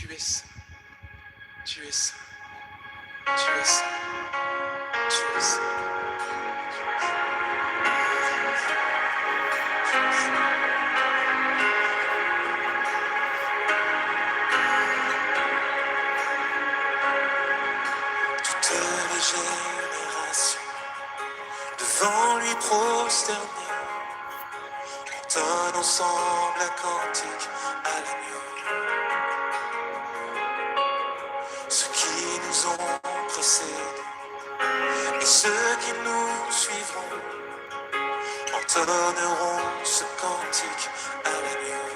Tu es saint, tu es saint, tu es saint, tu es saint. Toutes les générations devant lui prosternées entonnent ensemble un cantique à l'agneau. Ceux qui nous ont précédés et ceux qui nous suivront entonneront ce cantique à l'agneau.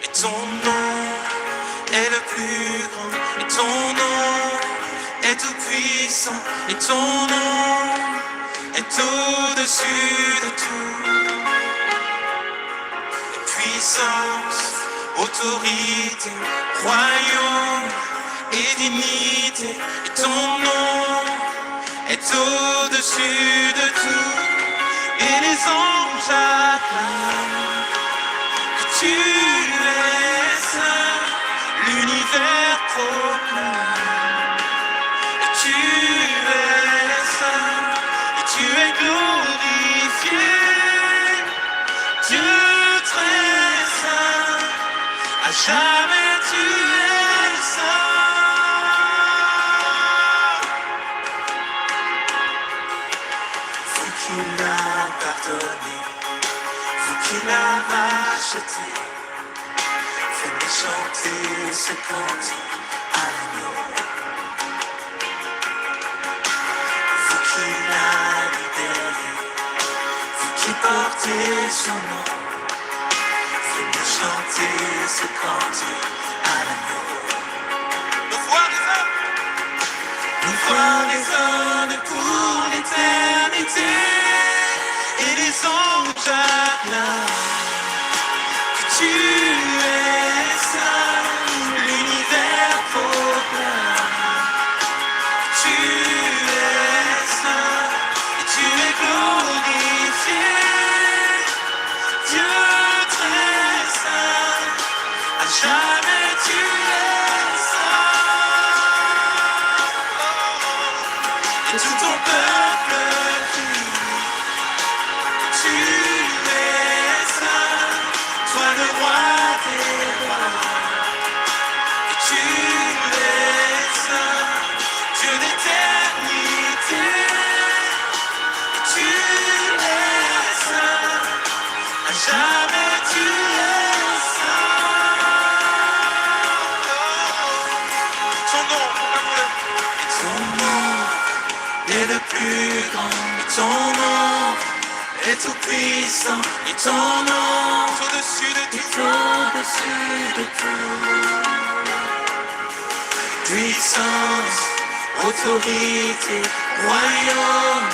Et ton nom est le plus grand, et ton nom est tout puissant, et ton nom est au-dessus de tout. Et puissance, autorité, royaume et dignité, et ton nom est au-dessus de tout. Et les anges acclament que tu es saint, l'univers proclame que tu es saint, et tu es glorifié, Dieu très saint, à jamais tu es saint. Vous qui l'a pardonné, vous qui l'a racheté, venez chanter ce cantique à l'agneau. Vous qui l'a libéré, vous qui portez son nom, venez chanter ce cantique à l'agneau. Nos voix résonnent pour l'éternité, et les anges acclament que tu es saint, l'univers proclame que tu es saint, et tu es glorifié, Dieu très saint, à jamais tu es saint. Et tout ton peuple crie, tu es saint, toi le roi des rois, et tu es saint, Dieu d'éternité, et tu es saint, à jamais tu es saint. Ton nom, et ton nom est le plus grand, et ton nom est tout puissant, et ton nom est au-dessus de tout, au-dessus de tout. Puissance, autorité, royaume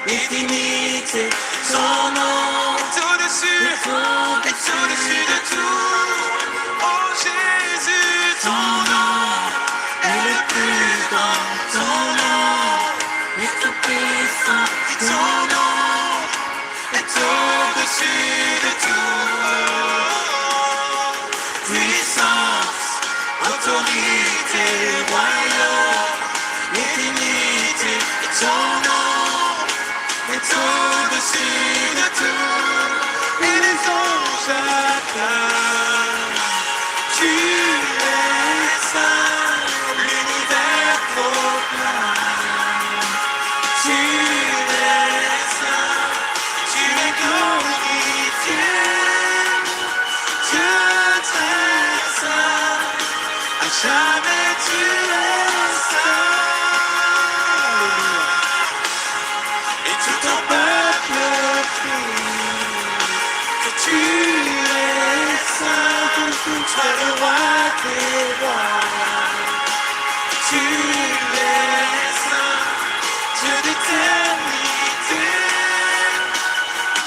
et dignité, ton nom est au-dessus de tout. Oh Jésus, ton nom est le plus grand, ton nom est tout puissant, et ton nom est au-dessus de tout. Puissance, autorité, royaume et dignité, et ton nom est au-dessus de tout. Et les anges acclament, tu es saint, l'univers proclame, tu es saint, tu es glorifié, Dieu très saint, à jamais tu es saint. Et tout ton peuple crie que tu es saint, toi le roi des rois, tu es saint, Dieu d'éternité,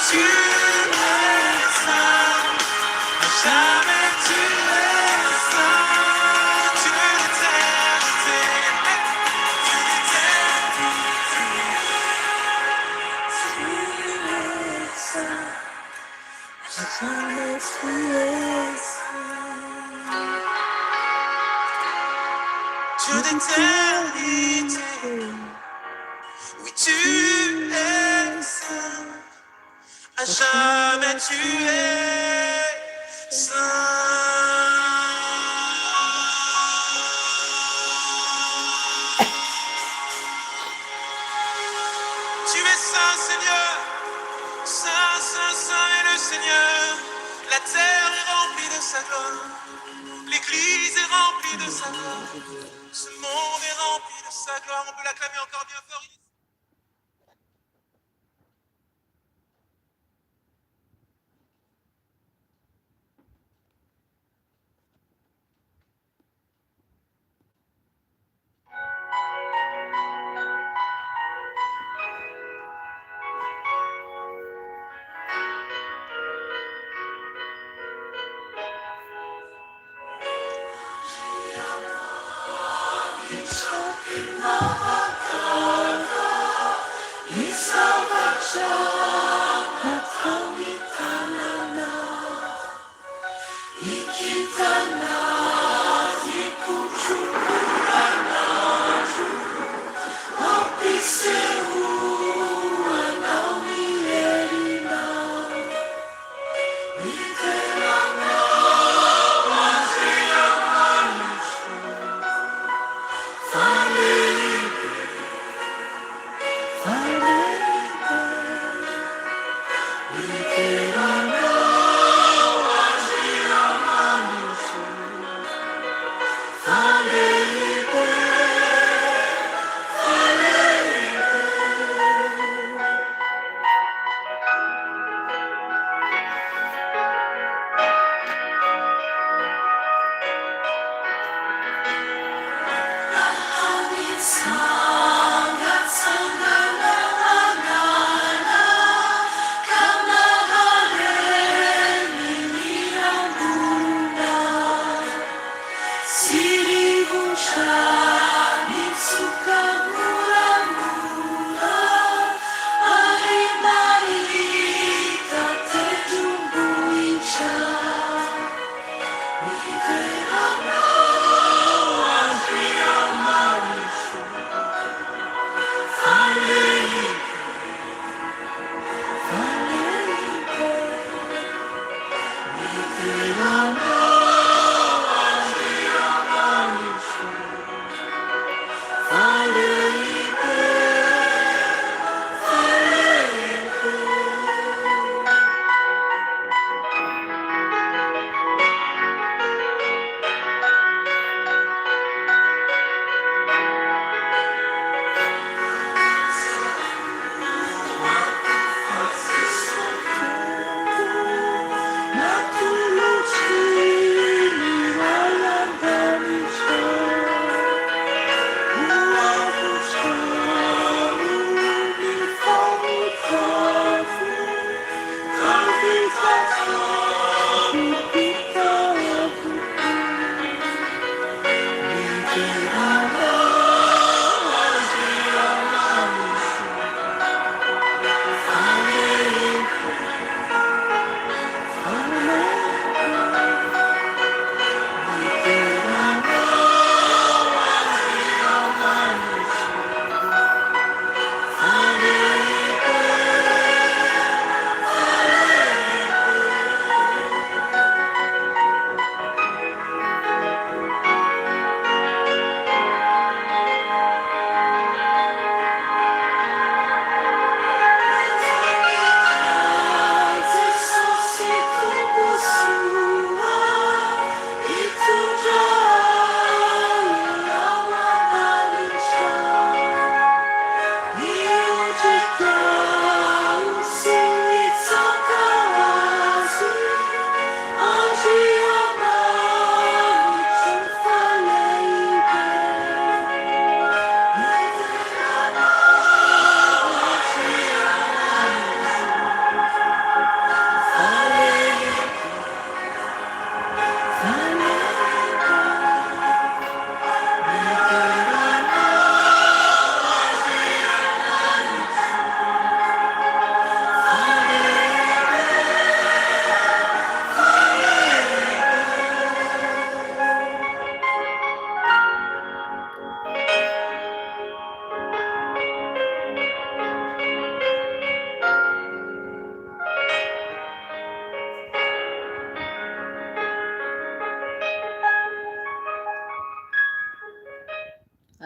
tu es saint, à jamais tu es saint, Dieu d'éternité, Dieu d'éternité, tu es saint, à jamais tu es saint. toute éternité. Oui, tu es saint, à jamais tu es saint. Tu es saint, Seigneur, saint, saint, saint est le Seigneur. La terre est remplie de sa gloire, l'église est remplie de sa gloire, ce monde est rempli de sa gloire. On peut l'acclamer encore bien fort.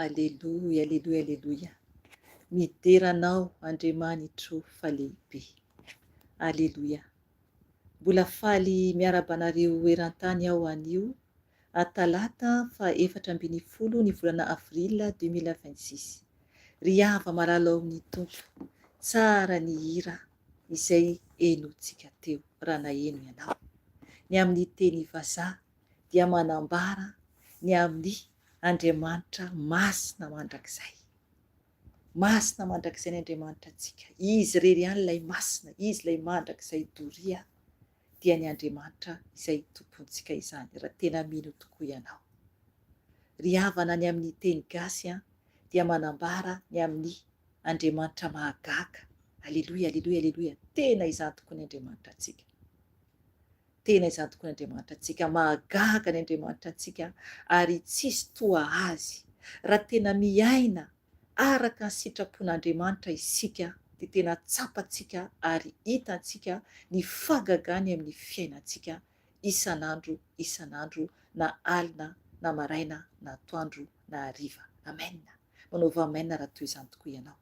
Aleloia, aleloia, aleloia. Mideranao Andriamanitro fa lehibe. Aleloia. Mbola faly miarabanareo eran-tany aho anio, talata fa 14 ny volana avrila 2026. Ry hava malala ao amin'ny tompo, tsara ny hira izay enontsika teo raha naheno ianao. Ny amin'ny teny vazaha dia manambara ny amin'ny Andriamanitra masina mandrakizay. Masina mandrakizay ny Andriamanitra antsika. Izy rery ihany ilay masina, izy ilay mandrakizay doria, dia ny Andriamanitra izay tompontsika izany, raha tena mino tokoa ianao. Ry havana ny amin'ny teny gasy dia manambara ny amin'ny Andriamanitra mahagaga. Aleloia, aleloia, aleloia. Tena izany tokoa ny Andriamanitra antsika. Tena izany tokoa ny Andriamanitra antsika. Mahagaga ny Andriamanitra antsika ary tsisy toa azy. Raha tena miaina araka ny sitrapon'Andriamanitra isika, dia tena tsapantsika ary hitantsika ny fahagagany amin'ny fiainantsika isan'andro, na alina, na maraina, na atoandro, na hariva. Amen. Manaova amen raha toy izany tokoa ianao.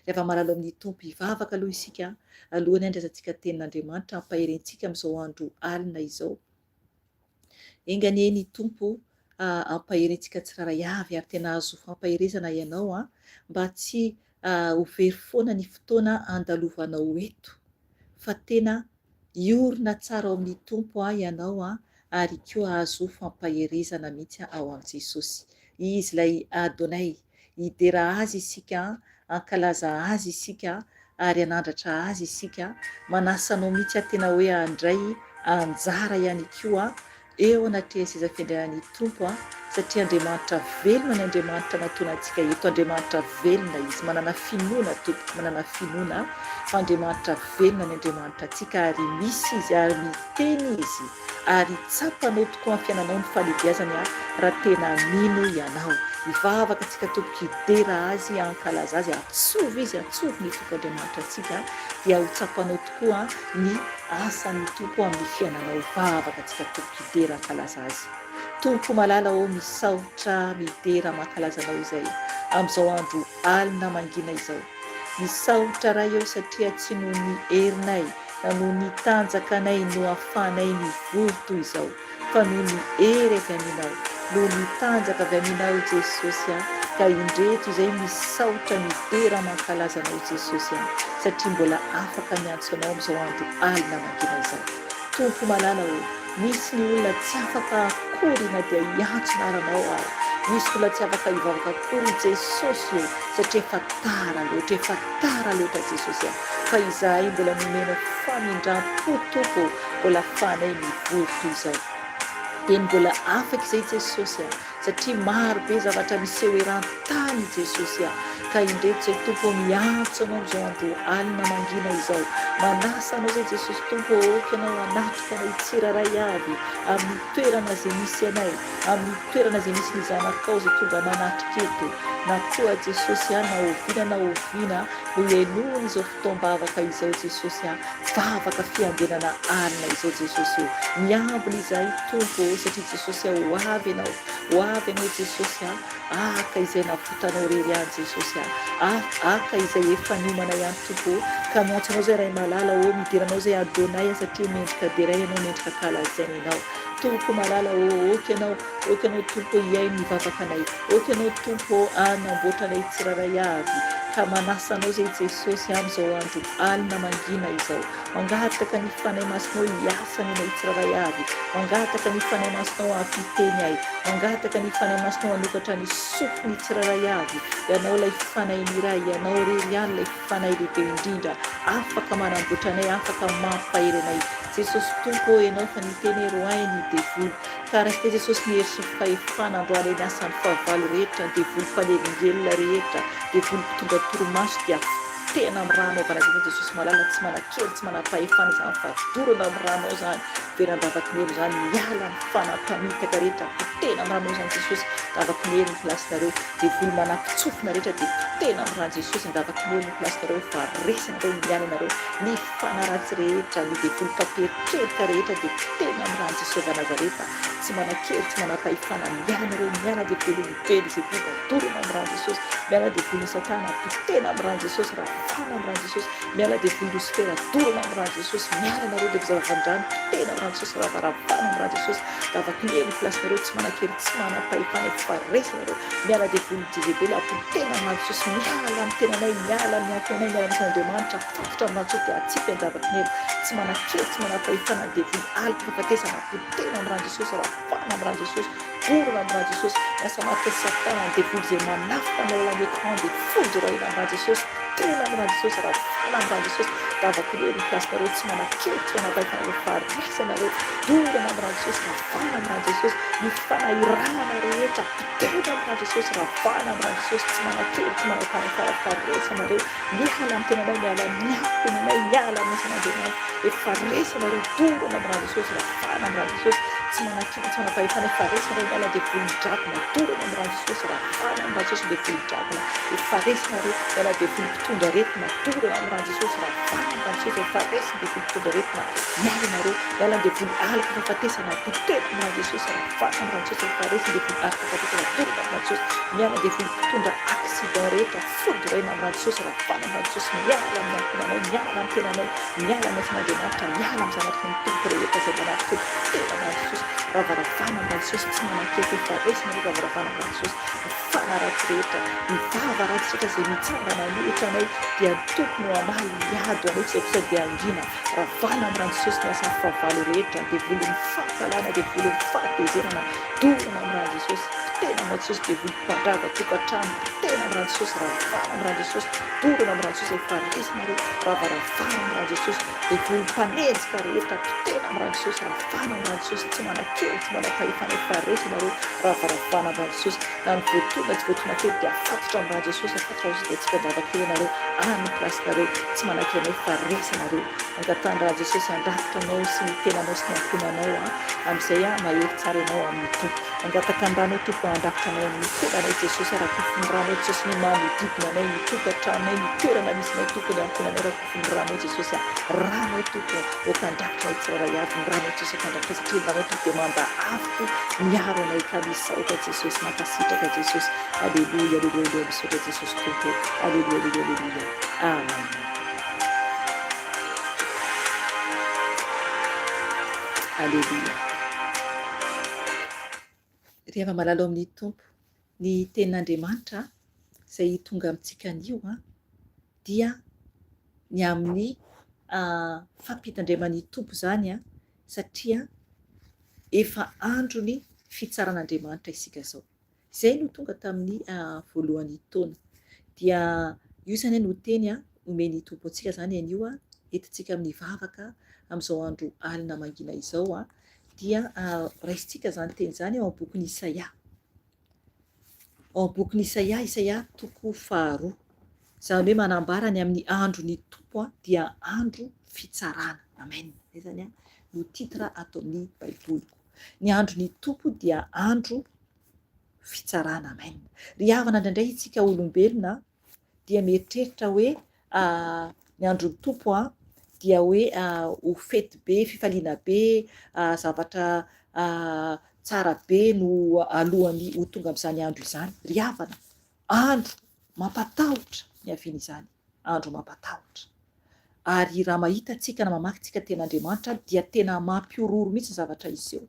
Rehefa malalo amin'ny tompo hivavaka aloha isika, alohany andrasantsika tenin'Andriamanitra ampaherentsika amin'izao andro alina izao. Enganie ny tompo ampaherentsika tsiraray avy ary tena azo fampaherezana ianao mba tsy ho very foana ny fotoana andalovanao eto, fa tena iorina tsara ao amin'ny tompo ianao ary koa azo fampaherezana mihitsy ao amin'i Jesosy. Izy ilay Adonay, hidera azy isika, ankalaza azy isika ary anandratra azy isika, manasanao mihitsy tena hoe andray anjara ihany koa eo anatreha seza fiandrianan'ny tompo satria Andriamanitra velona ny Andriamanitra nataona antsika eto. Andriamanitra velona izy, manana finoana tompoko, manana finoana fa Andriamanitra velona ny Andriamanitra antsika ary misy izy ary miteny izy ary tsapanao tokoa amin'ny fiainanao ny fahalebiazany raha tena mino ianao. Hivavaka antsika tompoko, hidera azy, ankalaza azy, atsovy izy, atsovy ny tompo Andriamanitra antsika, dia ho tsapanao tokoa ny asan'ny tompo amin'ny fiainanao. Hivavaka antsika tompoko, hidera, ankalaza azy. Tompo malala misaotra midera mankalazanao izay amin'izao andro alina mangina izao. Misaotra raha eo satria tsy noho ny herinay na noho ny tanjakanay no ahafahanay mivory toy izao, fa noho ny hery avy aminao, noho ny tanjaka avy aminao Jesosy ka indreto izay misaotra midera mankalazanao Jesosy satria mbola afaka miantso anao amin'izao andro alina mangina izao. Tompo malala misy ny olona tsy afaka akory na dia hiantsona aranao misy olona tsy afaka hivavaka akory Jesosy satria efa tara loatra Jesosy fa izahay mbola nomena famindram-po tompo, mbola ahafahanay mivory toy izao. Dia mbola afaka izay Jesosy satria maro be zavatra miseho eran-tany Jesosy ka indreto izay tompo miantso anao amin'izao andro alina mangina izao. Manasa anao izay Jesosy tompo, oky anao anatrika anay tsiraray avy amin'ny toerana izay misy anay, amin'ny toerana izay misy ny zanakao izay tonga manatrika eto, na koa Jesosy na oviana no ihainoana izao fotoam-bavaka izao Jesosy, vavaka fiandenana alina izao Jesosy. Miambina izahay tompo satria Jesosy ho avy ianao Jesosy, aka izay navotanao rery ihany Jesosy, aka izay efa niomana ihany tompo, ka miantso anao izay ray malala mideranao izay Adonay satria mendrika deray ianao, mendrika kalazaina ianao. Tompo malala oky anao tompo hiaino ny vavakanay, oky anao tompo anamboatra anay tsiraray avy, ka manasa anao izay Jesosy amin'izao andro alina mangina izao. Mangataka ny fanay masinao hiasa ny anay tsiraray avy, mangataka ny fanay masinao hampiteny ahy, mangataka ny fanay masinao hanokatra ny sofiny tsiraray avy. Ianao ilay fanay miray, ianao rery ihany ilay fanay lehibe indrindra, afaka manamboatra anay, afaka mampahery anay Jesosy tompo. Ianao fa niteny roainy ny devoly, ka raha Jesosy ny hery sy fahefana androany ny asan'ny fahavalo rehetra, devoly fanelingelona rehetra, devoly mpitondra toromaso dia tena amin'ny rano avana Jesosy malala, tsy manakely, tsy manapahefana izany fa dorana amin'ny rano ao izany. veran-davaky melo zany miala ny fanampamitaka rehetra potena amin'ny ranao zany Jesosy davaky melo ny plasinareo de volo manampitsofina rehetra de potena amin'ny ran Jesosy ny davaky melo ny plasinareo fa resinareo miala nareo ny fanaratsy rehetra ny de volo paperitrerika rehetra de potena amin'ny ran Jesosy va Nazareta tsy manakely tsy manapahifana miala nareo miala de volo bely zay boka dorona amin'ny ran Jesosy miala de volo satana potena amin'ny ran Jesosy ravana amin'ny ran Jesosy miala de volo sfera dorona amin'ny ran Jesosy miala nareo de zava-vandrano potena amin'ny ran Jesosy ravaravana amin'ny ran Jesosy davaky melo ny plasinareo tsy manakely tsy manapahifana fa resinareo miala de volo Jezebela potena amin'ny ran Jesosy miala amin'ny tenanay miala amin'ny antonay miala amin'ny Andriamanitra fatotra amin'ny ran Jesosy de atsika ny davaky melo tsy manakely tsy manapahifana de volo alika fafatesana potena amin'ny ran Jesosy ravana amin'ny ran Jesosy dorona amin'ny ran Jesosy miasa marika satana de volo zay manafika amin'ny alalan'ny écran de fodorahina amin'ny ran Jesosy tena amin'ny ran Jesosy ravana amin'ny ran Jesosy davaky melo ny plasinareo tsy manakely tsy manapahifana fa resanareo dorona amin'ny ran Jesosy ravana amin'ny ran Jesosy ny fanahirana rehetra potena amin'ny ran Jesosy ravana amin'ny ran Jesosy tsy manakely tsy manapahifana fa resanareo miala amin'ny tenanay miala miakonanay miala amin'ny san'Andriamanitra efa resanareo dorona amin'ny ran Jesosy ravana amin'ny ran Jesosy tsy manakely tsy manapahifana fa resanareo miala de volon-drakona dorona amin'ny ran Jesosy ravana amin'ny ran Jesosy de volon-drakona efa resanareo miala de volom-pitondra retina dorona amin'ny ran Jesosy ravana amin'ny ran Jesosy efa resina de volom-pitondra retina miala nareo miala de volo alika fafatesana potena amin'ny ran Jesosy ravana amin'ny ran Jesosy efa resina de volo alika fafatesana dorona amin'ny ran Jesosy miala de volom-pitondra accident rehetra fodoraina amin'ny ran Jesosy ravana amin'ny ran Jesosy miala amin'ny antonanay miala amin'ny tenanay miala amin'ny san'Andriamanitra miala amin'ny zanatry ny tompo rehetra zay manatitra potena amin'ny ran Jesosy ravaravana amin'ny ran Jesosy tsy manakely efa resinareo ravaravana amin'ny ran Jesosy fanaratsy rehetra ny vavaratsy rehetra zay mitsangana nohitra anay dia tokony ho amaly miado anay tsy akosa de angina ravana amin'ny ran Jesosy miasa favalo rehetra de volon'ny fahasalana de volon'ny fahatezerana dorona amin'ny ran Jesosy tena amin'ny ran Jesosy de volom-pandrava tokantrano tena amin'ny ran Jesosy ravana amin'ny ran Jesosy dorona amin'ny ran Jesosy efa resinareo ravaravana amin'ny ran Jesosy de volom-panenjika rehetra tena amin'ny ran Jesosy ravana amin'ny ran Jesosy tsy manakely tsy manapahifana efa resinareo ravaravana amin'ny ran Jesosy na ny voatona tsy voatona kely de afatotra amin'ny ran Jesosy afatotra Jesosy de tsika davakely nareo amin'ny plasinareo tsy manakely anay fa resinareo angatany ran Jesosy andafitra anao sy ny tenanao sy ny ankonanao amin'izay mahery tsara ianao amin'ny tompo angataka ny ranao tompo andafitra anay amin'ny tenanay Jesosy arakofony ranao Jesosy ny manodidina anay ny tokantranonay ny toerana misy nay tompo ny ankonanay arakofony ranao Jesosy ranao tompo oka andafitra nay tsirairay avy ny ranao Jesosy andafitra satria ny ranao tompo de manda afo miaro anay ka misaotra Jesosy mampasitraka Jesosy alleluia alleluia misaotra Jesosy tompo alleluia alleluia alleluia amen alleluia rehefa malalo amin'ny tompo ny tenin'Andriamanitra zay tonga amintsika anio dia ny amin'ny fampitandreman'ny tompo zany satria efa andro ny fitsaran'Andriamanitra isika zao zay no tonga tamin'ny voalohan'ny taona dia io zany no teny omeny tompo antsika zany anio entintsika amin'ny vavaka amin'izao andro alina mangina izao dia raisintsika zany teny zany ao am-bokin'ny Isaia ao am-bokin'ny Isaia toko faharoa zany hoe manambara ny amin'ny andro ny tompo dia andro fitsarana amen zay zany no titra atao amin'ny baiboliko ny andro ny tompo dia andro fitsarana amen ry havana indraindray itsika olombelona dia mieritreritra hoe ny andro ny tompo dia hoe ho fety be fifaliana be zavatra tsara be no alohan'ny ho tonga amin'izany andro izany ry havana andro mampatahotra ny aviana izany andro mampatahotra ary raha mahita antsika na mamaky tsika ten'Andriamanitra dia tena mampiororo mihitsy zavatra iseho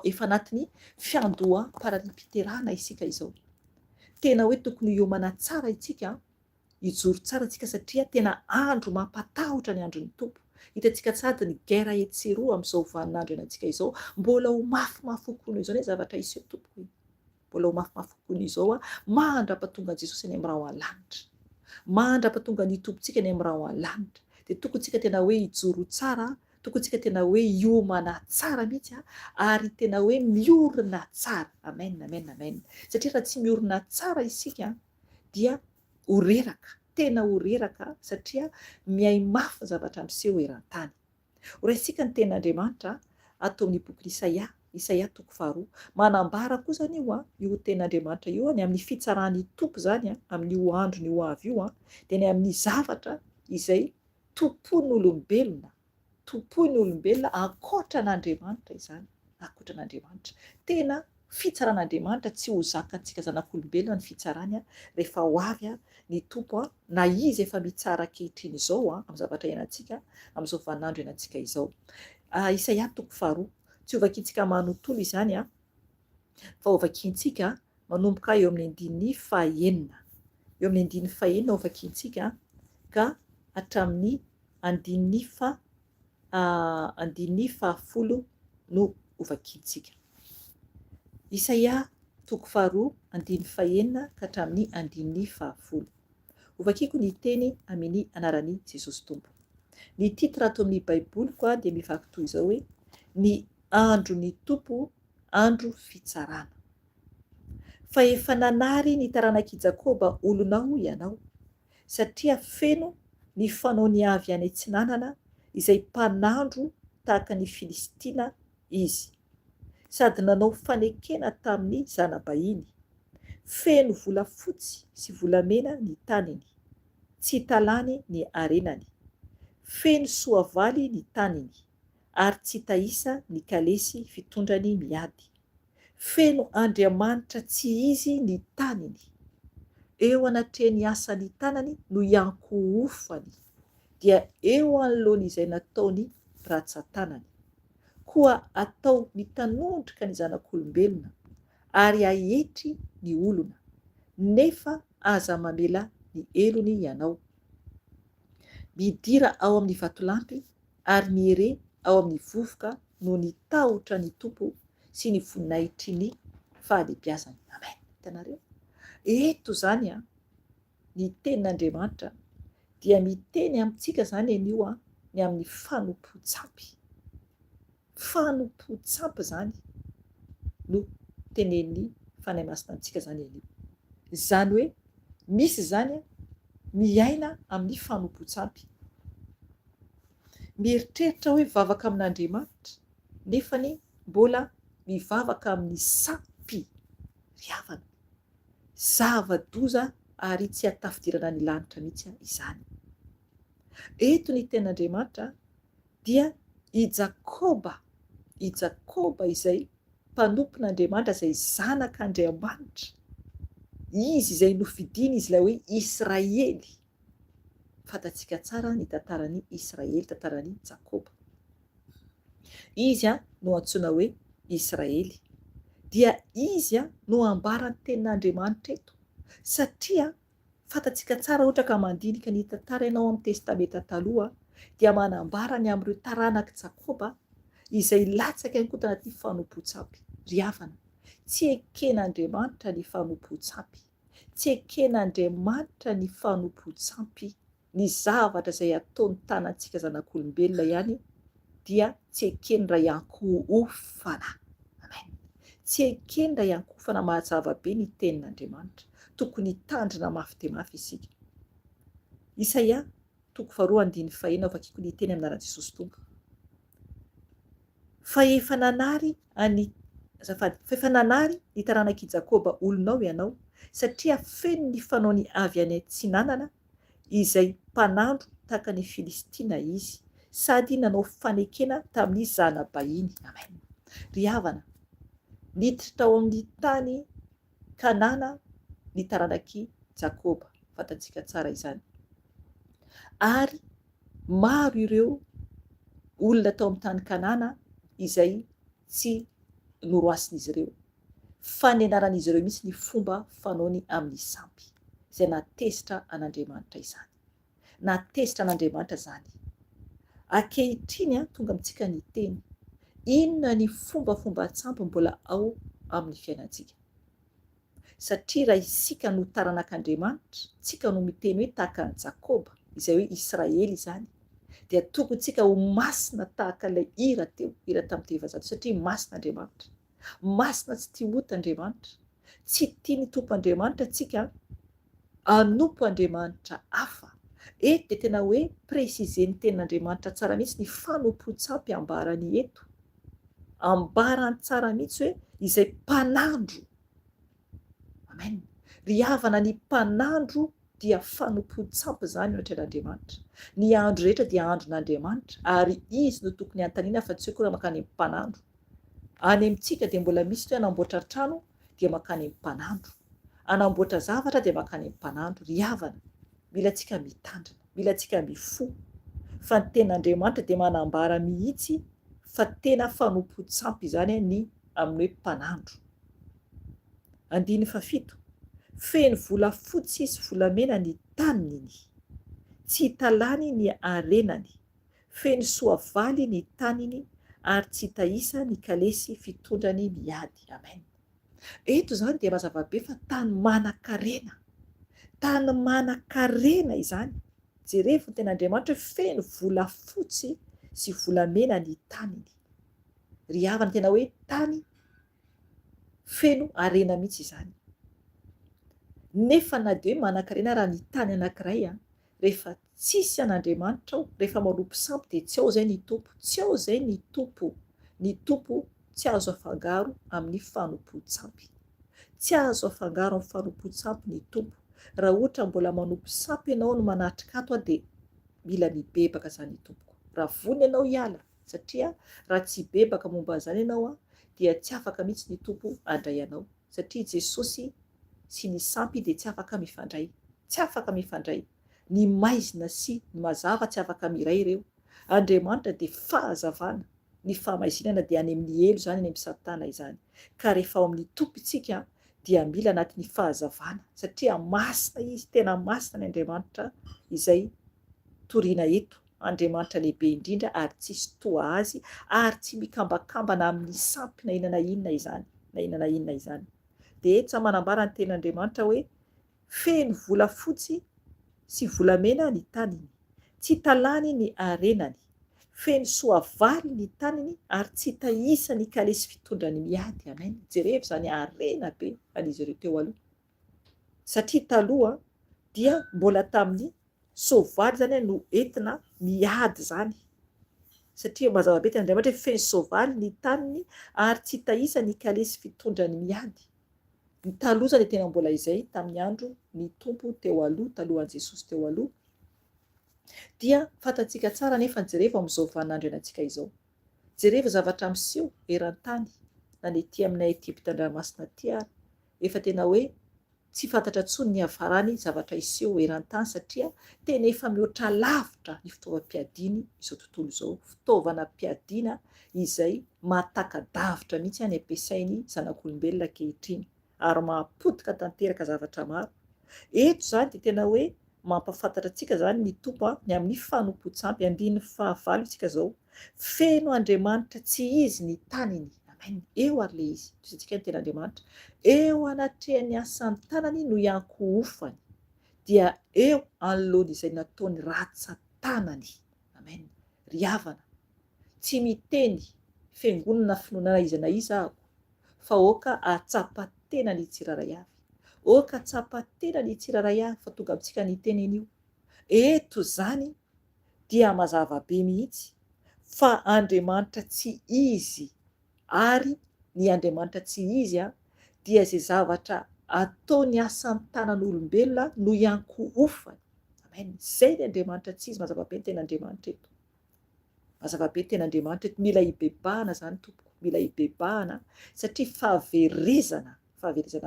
efa anatin'ny fiandoham-paranimpiterahana isika izao tena hoe tokony hiomana tsara itsika hijoro tsara tsika satria tena andro mampatahotra ny andro ny tompo hitantsika tsady ny guerre etsiroa amin'izao vaninandro ianantsika izao mbola ho mafimafy kokoa izao ny zavatra iseho tompoko mbola ho mafimafy kokoa izao mandra-pahatonga Jesosy any amin'ny raha an-lanitra mandra-pahatonga ny tompontsika any amin'ny raha an-lanitra de tokontsika tena hoe hijoro tsara tokontsika tena hoe hiomana tsara mihitsy ary tena hoe miorina tsara amen amen amen satria raha tsy miorina tsara isika dia horeraka tena horeraka satria miay mafy zavatra miseho eran-tany Horaisika ny tenin'Andriamanitra atao amin'ny boky Isaia 2 manambara koa zany io tenin'Andriamanitra io ny amin'ny fitsarany tompo zany amin'io andro ny ho avy io dia ny amin'ny zavatra izay tompon'olombelona ankoatran'Andriamanitra izany, ankoatran'Andriamanitra. Tena fitsaran'Andriamanitra tsy ho zakantsika zanak'olombelona ny fitsarany rehefa ho avy ny tompo na izy efa mitsara ankehitriny izao amin'ny zavatra iainantsika amin'izao vaninandro iainantsika izao. Isaia 2 tsy ho vakiantsika manontolo izany fa ho vakiantsika manomboka eo amin'ny 9 eo amin'ny 9 ho vakiantsika ka hatramin'ny 10 no ho vakiantsika. Isaia 2 ka hatramin'ny 10. Ho vakiako ny teny amin'ny anaran'i Jesosy Tompo. Ny titre ato amin'ny baiboliko dia mivaky toy izao hoe ny andron'ny tompo, andro fitsarana. Fa efa nanary ny taranak'i Jakoba olonao ianao, satria feno ny fanaony avy any antsinanana izay mpanandro tahaka ny Filistina izy, sady nanao fanekena tamin'ny zanabahiny. Feno volafotsy sy volamena ny taniny, tsy talany ny arenany. Feno soavaly ny taniny, ary tsy tahisa ny kalesy fitondrany miady. Feno Andriamanitra tsy izy ny taniny, eo anatrehany asany tanany no iankohofany, dia eo anoloany izay nataony ratsan-tanany. Koa atao mitanondrika ny zanak'olombelona, ary ahetry ny olona, nefa aza mamela ny elony ianao. Midira ao amin'ny vatolampy ary mihere ao amin'ny vovoka no ny tahotra ny tompo sy ny voninahitry ny fahalebiazany. Amen. Hitanareo? Eto zany ny tenin'Andriamanitra dia miteny amintsika zany anio ny amin'ny fanompotsapy. Fanompotsapy zany no tenen'ny fanahy masina antsika zany anio. Zany hoe misy zany miaina amin'ny fanompotsapy. Mieritreritra hoe vavaka amin'Andriamanitra nefany mbola mivavaka amin'ny sapy riavana, zava-doza ary tsy hatafidirana ny lanitra mihitsy izany. Eto ny tenin'Andriamanitra dia i Jakoba izay mpanompon'Andriamanitra, izay zanak'Andriamanitra, izy izay nofidiany izy ilay hoe Israely. Fantatsika tsara ny tantaran'i Israely, tantaran'i Jakoba. Izy no antsoina hoe Israely, dia izy no ambarany tenin'Andriamanitra eto, satria fantatsika tsara ohatra ka mandinika ny tantara ianao amin'ny testamenta taloha dia manambara ny amin'ireo taranak'i Jakoba izay latsaka ihany koa tanaty fanompotsapy riavana. Tsy eken'Andriamanitra ny fanompotsapy, tsy eken'Andriamanitra ny fanompotsapy. Ny zavatra izay ataony tanantsika zanak'olombelona ihany dia tsy ekeny raha iankohofana. Amen. Tsy ekeny raha iankohofana. Mahazava be ny tenin'Andriamanitra, tokony tandrina mafy dia mafy isika. Isaia 2:1 ao vakiako ny teny amin'ny anaran'i Jesosy Tompo. Fa efa nanary ny taranak'i Jakoba olonao ianao, satria feno ny fanaony avy any antsinanana izay mpanandro tahaka ny Filistina izy, sady nanao fanekena tamin'ny zanabahiny. Amen. Riavana, niditra tao amin'ny tany Kanana ny taranak'i Jakoba, fantatsika tsara izany. Ary maro ireo olona tao amin'ny tany Kanana izay tsy noroasin'izy ireo, fa nianaran'izy ireo mihitsy ny fomba fanaony amin'ny sampy, izay natezitra an'Andriamanitra izany. Natezitra an'Andriamanitra zany. Ankehitriny tonga amintsika ny teny, inona ny fomba tsampy mbola ao amin'ny fiainantsika? Satria raha isika no taranak'Andriamanitra, tsika no miteny hoe tahaka ny Jakoba, izay hoe Israely izany, dia tokontsika ho masina tahaka ilay hira tamin'ny tevazato, satria masina Andriamanitra. Masina tsy tia hota Andriamanitra, tsy tia ny tompo Andriamanitra tsika hanompo Andriamanitra hafa, Eto dia tena hoe précisen'ny tenin'Andriamanitra tsara mihitsy ny fanompo-tsampy ambarany eto. Ambarany tsara mihitsy hoe izay mpanandro. Amen. Ry havana ny mpanandro dia fanompo-tsampy zany ohatra n'Andriamanitra. Ny andro rehetra dia andron'Andriamanitra ary izy no tokony antaniana fa tsy hoe koa makany amin'ny mpanandro. Any amintsika dia mbola misy hoe anamboatra trano dia makany amin'ny mpanandro. Anamboatra zavatra dia makany amin'ny mpanandro. Ry havana, mila tsika mitandrina, mila tsika mifo. Fa ny tenin'Andriamanitra dia manambara mihitsy fa tena fanompo-tsampy zany ny amin'ny hoe mpanandro. 7. Feno volafotsy sy volamena ny taniny, tsy hitalany ny arenany. Feno soavaly ny taniny ary tsy hita isa ny kalesy fitondrany miady. Amen. Eto zany dia mazava be fa tany manan-karena. Tany manan-karena izany. Jerevy ny tenin'Andriamanitra feno volafotsy sy volamena ny taniny. Ry havana tena hoe tany feno arena mihitsy izany. Nefa na dia hoe manan-karena raha ny tany anankiray rehefa tsisy an'Andriamanitra ao, rehefa manompo sampy dia tsy ao zay ny tompo, tsy ao zay ny tompo. Ny tompo tsy azo afangaro amin'ny fanompo-tsampy. Tsy azo afangaro amin'ny fanompo-tsampy ny tompo. Raha ohatra mbola manompo sampy ianao no manatrika ato dia mila mibebaka zany tompoko. Raha vony ianao hiala, satria raha tsy bebaka momba zany ianao dia tsy afaka mihitsy ny tompo handray anao. Satria Jesosy sy ny sampy dia tsy afaka mifandray. Tsy afaka mifandray. Ny maizina sy ny mazava tsy afaka miray ireo. Andriamanitra dia fahazavana. Ny fahamaizina dia any amin'ny elo zany, any amin'ny satana izany. Ka rehefa ao amin'ny tompo isika dia mila anatin'ny fahazavana. Satria masina izy, tena masina ny Andriamanitra izay toriana eto. Andriamanitra lehibe indrindra ary tsisy toa azy ary tsy mikambakambana amin'ny sampy na inona izany. Na inona izany. Dia eto sa manambara ny tenin'Andriamanitra hoe feno volafotsy sy volamena ny taniny, tsy hitalany ny arenany. Feno soavaly ny taniny ary tsy hita isa ny kalesy fitondrany miady. Amen. Jerevy zany arena be an'izy ireo teo aloha. Satria taloha dia mbola tamin'ny soavaly zany no entina miady zany. Satria mazava be tenin'Andriamanitra hoe feno soavaly ny taniny ary tsy hita isa ny kalesy fitondrany miady. Ny taloha zany tena mbola izay tamin'ny andro ny tompo teo aloha, talohan'i Jesosy teo aloha. Dia fantatsika tsara nefa jereva amin'izao vaninandro ianantsika izao. Jereva zavatra miseho eran-tany na ny ety aminay Etiopita an-dranomasina ty ary efa tena hoe tsy fantatra intsony ny havarany zavatra iseho eran-tany satria tena efa mihoatra lavitra ny fitaovam-piadiana izao tontolo izao. Fitaovana-piadiana izay mahataka-davitra mihitsy any ampiasainy zanak'olombelona ankehitriny ary mahapotika tanteraka zavatra maro. Eto zany dia tena hoe mampafantatra antsika zany ny tompo ny amin'ny fanompo-tsampy. 9 isika zao. Feno Andriamanitra tsy izy ny taniny. Amen. Eo ary le izy. Tsika ny tenin'Andriamanitra. Eo anatrehan'ny asan'ny tanany no iankohofany. Dia eo anoloana izay nataony ratsan-tanany. Amen. Ry havana. Tsy miteny fiangonana finoana iza na iza ako. Fa oka atsapa-tena ny tsiraray avy. Oka atsapa-tena ny tsiraray avy fa tonga amintsika ny tenen'io. Eto zany dia mazava be mihitsy fa Andriamanitra tsy izy ary ny Andriamanitra tsy izy dia izay zavatra ataony asan'ny tanan'olombelona no iankohofany. Amen. Zay ny Andriamanitra tsy izy. Mazava be ny ten'Andriamanitra eto. Mazava be ny ten'Andriamanitra eto. Mila hibebahana zany tompoko. Mila hibebahana satria fahaverezana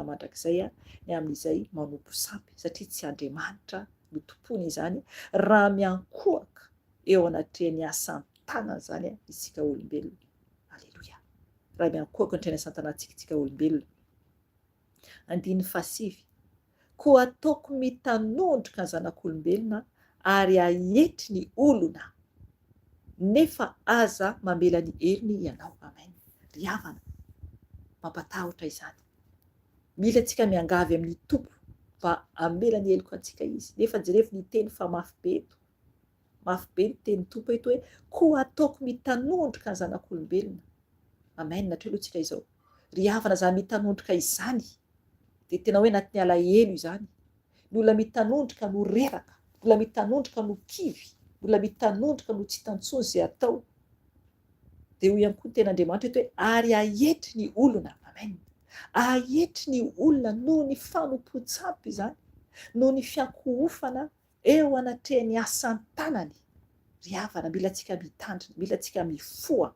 mandrakizay ny amin'izay manompo sampy satria tsy Andriamanitra no tompony izany raha miankohaka eo anatrehan'ny asan'ny tanana zany isika olombelona. Aleloia. Raha miankohaka anatrehan'ny asan'ny tanantsika isika olombelona. 7. Koa ataoko mitanondrika ny zanak'olombelona ary ahetry ny olona nefa aza mamela ny heriny ianao. Amen. Ry havana, mampatahotra izany. Mila tsika miangavy amin'ny tompo mba amela ny heloka antsika izy. Nefa jerevy ny teny fa mafy be eto. Mafy be ny teny tompo eto hoe koa ataoko mitanondrika ny zanak'olombelona. Amen. Natrio aloha tsika izao. Ry havana za mitanondrika izany dia tena hoe anatin'ny alahelo izany. Ny olona mitanondrika no reraka. mbola mitanondrika no kivy, mbola mitanondrika no tsy tantsony zay atao. Dia hoy ihany koa ny ten'Andriamanitra eto hoe ary ahety ny olona, amen, ahety ny olona noho ny fanompoan-tsampy izany, noho ny fiankohofana eo anatrehany asan'ny tanany. Ry havana, mila antsika mitandrina, mila antsika mifoha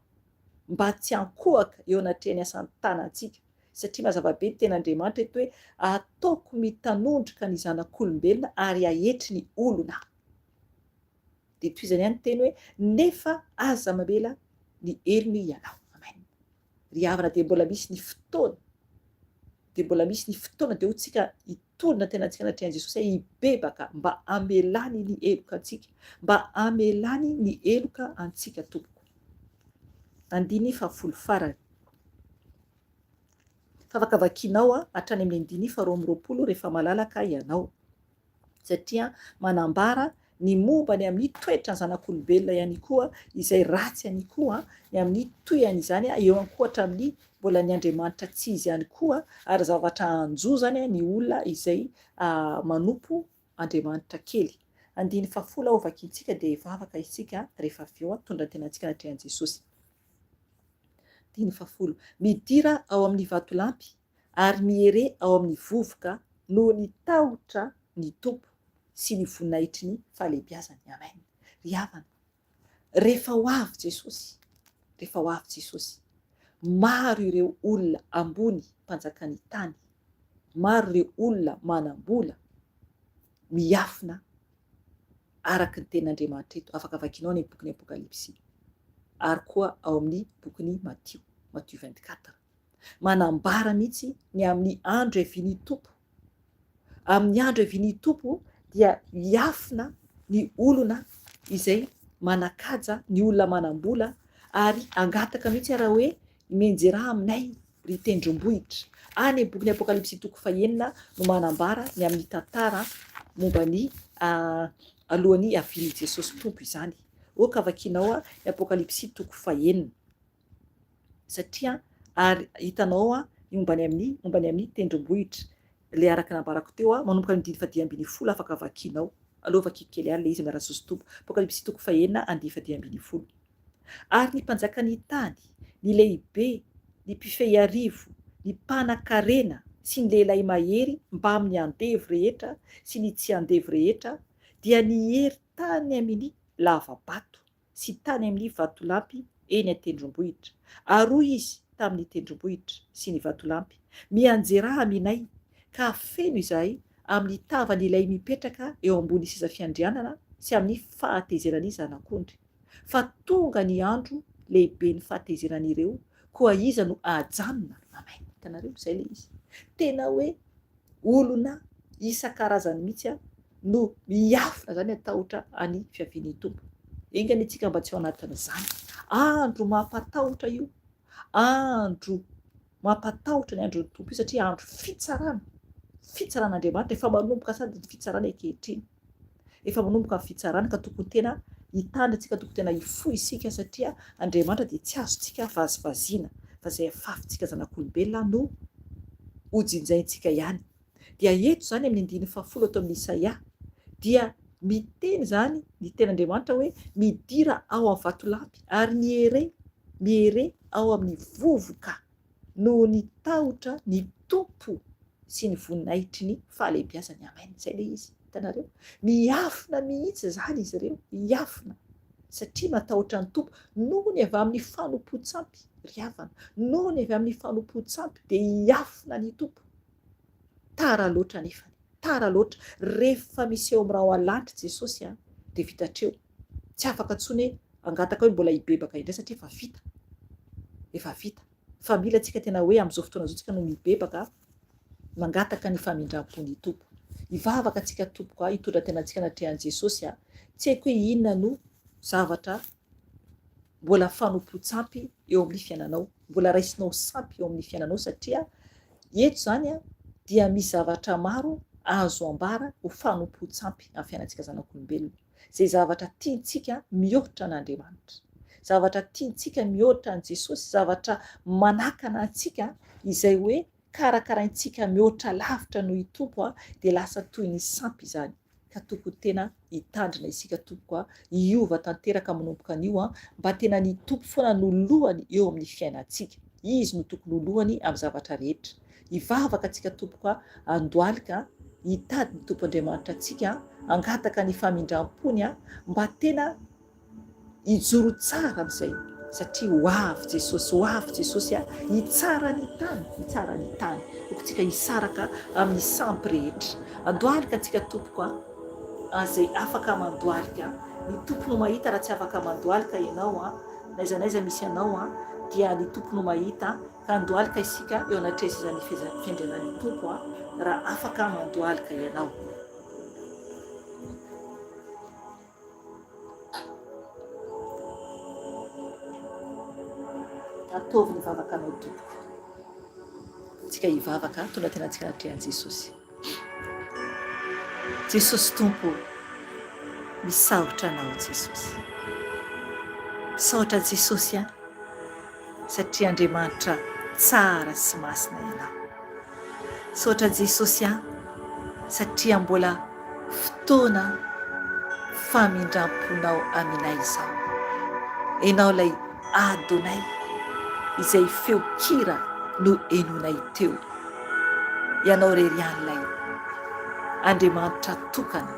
mba tsy hankohaka eo anatrehany asan'ny tanantsika, satria mazava be ny ten'Andriamanitra eto hoe ataoko mitanondrika ny zanak'olombelona ary ahety ny olona. Dia toy izany ihany teny hoe nefa aza mamela ny elony ianao, amen. Ry havana, dia mbola misy ny fotoana, dia mbola misy ny fotoana, dia hotsika hitolona tena antsika anatrehany Jesosy hibebaka mba hamelany ny eloka antsika, mba hamelany ny eloka antsika tompoko. Andiny fahafolo farany. Afaka vakianao hatrany amin'ny andiny faharoa amby roapolo rehefa malalaka ianao, satria manambara ny momba ny amin'ny toetra ny zanak'olombelona ihany koa izay ratsy ihany koa ny amin'ny toyany izany eo ankoatra amin'ny mbola ny Andriamanitra tsy izy ihany koa, ary zavatra anjo zany ny olona izay manompo Andriamanitra kely. Andiny fahafolo ao vakiantsika dia hivavaka isika rehefa avy eo tondra tena antsika anatrehany Jesosy. Andiny fahafolo. Midira ao amin'ny vatolampy ary mihere ao amin'ny vovoka noho ny tahotra ny tompo sy ny voninahitry ny fahalebiazany, amen. Ry havana, rehefa ho avy Jesosy, rehefa ho avy Jesosy, maro ireo olona ambony mpanjakany tany, maro ireo olona manam-bola miafina araka ny ten'Andriamanitra eto. Afaka vakianao ny bokin'ny Apokalipsy ary koa ao amin'ny bokin'ny Matthieu 24, manambara mihitsy ny amin'ny andro ihavian'ny tompo. Amin'ny andro ihavian'ny tompo dia hiafina ny olona izay manakaja, ny olona manam-bola, ary angataka mihitsy raha hoe menjeraha aminay ry tendrombohitra. Any bokin'ny Apokalipsy toko fahaenina no manambara ny amin'ny tantara momba ny alohan'ny havian'i Jesosy tompo izany. Oka vakianao ny Apokalipsy toko fahaenina, satria ary hitanao mombany amin'ny tendrombohitra le araka nambarako teo manomboka ny andiny fadimy ambin'ny folo. Afaka vakianao aloha vakiako kely ary le izy miara Jesosy tompo. Apokalipsy toko fahaenina andiny fadimy ambin'ny folo. Ary ny mpanjakany tany, ny lehibe, ny mpifehy arivo, ny mpanan-karena sy ny lehilahy mahery mba amin'ny andevo rehetra sy ny tsy andevo rehetra dia nihery tany amin'ny lavabato sy tany amin'ny vatolampy eny an-tendrombohitra. Aroa izy tamin'ny tendrombohitra sy ny vatolampy, mianjeraha aminay ka feno izahay amin'ny tavan'ilay mipetraka eo ambony seza fiandrianana sy amin'ny fahatezerany zanak'ondry. Fa tonga ny andro lehibe ny fahatezeran'ireo, koa iza no ajanona, amen. Hitanareo izay le izy, tena hoe olona isan-karazany mihitsy no miafina zany atahotra any fiavian'ny tompo. Engany antsika mba tsy ao anatin'izany. Andro mampatahotra io, andro mampatahotra ny andron'ny tompo io, satria andro fitsaran'Andriamanitra. Efa manomboka sady ny fitsarana ankehitriny, efa manomboka ny fitsarana ka tokony tena hitandry antsika, tokony tena hifohy isika, satria Andriamanitra dia tsy azontsika vazivaziana, fa izay afafintsika zanak'olombelona no hojinjaintsika ihany. Dia eto zany amin'ny andiny fahafolo ato amin'ny Isaia dia miteny zany ny ten'Andriamanitra hoe midira ao amin'ny vatolampy ary mihere ao amin'ny vovoka noho ny tahotra ny tompo sy ny voninahitry ny fahalebiazany, amen. Zay le izy, hitanareo, miafina mihitsy zany izy ireo, miafina satria matahotra ny tompo noho ny avy amin'ny fanompoan-tsampy. Ry havana, noho ny avy amin'ny fanompoan-tsampy dia hiafina ny tompo. Tara loatra nefany, tara loatra. Rehefa misy eo amin'raha ao alanitra Jesosy dia vitatreo, tsy afaka intsony hoe angataka hoe mbola hibebaka indray, satria efa vita. Fa mila antsika tena hoe amin'izao fotoana izao tsika no mibebaka mangataka ny famindram-pon'ny tompo. Hivavaka antsika tompoko hitondra tena antsika anatrehany Jesosy tsy haiko hoe inona no zavatra mbola fanompoan-tsampy eo amin'ny fiainanao, mbola raisinao sampy eo amin'ny fiainanao, satria eto zany dia misy zavatra maro azo ambara ho fanompoan-tsampy amin'ny fiainantsika zanak'olombelona. Zay zavatra tiantsika mihoatra an'Andriamanitra, zavatra tiantsika mihoatra an' Jesosy, zavatra manakana antsika izay hoe karakaraintsika mihoatra lavitra noho i tompo dia lasa toy ny sampy izany. ka tompo tena hitandrina isika tompo a hiova tanteraka manomboka an'io mba tena ny tompo foana no lohany eo amin'ny fiainantsika. Izy no tokony ho lohany amin'ny zavatra rehetra. Hivavaka antsika tompoka andohalika hitady ny tompo Andriamanitra antsika, angataka ny famindram-pony mba tena hijoro tsara amin'izay, satria ho avy Jesosy hitsara ny tany okontsika hisaraka amin'ny sampy rehetra. Andohalika antsika tompoka azay afaka mandohalika. Ny tompo no mahita raha tsy afaka mandohalika ianao naiza naiza misy ianao dia ny tompo no mahita, ka andohalika isika eo anatrezana fiandrianan'ny tompo raha afaka mandohalika ianao. Ataovy ny vavakanao tompoko. Tsika hivavaka tonga tena antsika anatrehan'i Jesosy. Jesosy tompo, misaotra anao Jesosy. Misaotra Jesosy satria Andriamanitra tsara sy masina ianao. Misaotra Jesosy satria mbola fotoana famindram-ponao aminay izao. Ianao ilay Adonay izay feokira no enonay teo. Ianao rery an'ilay Andriamanitra tokana.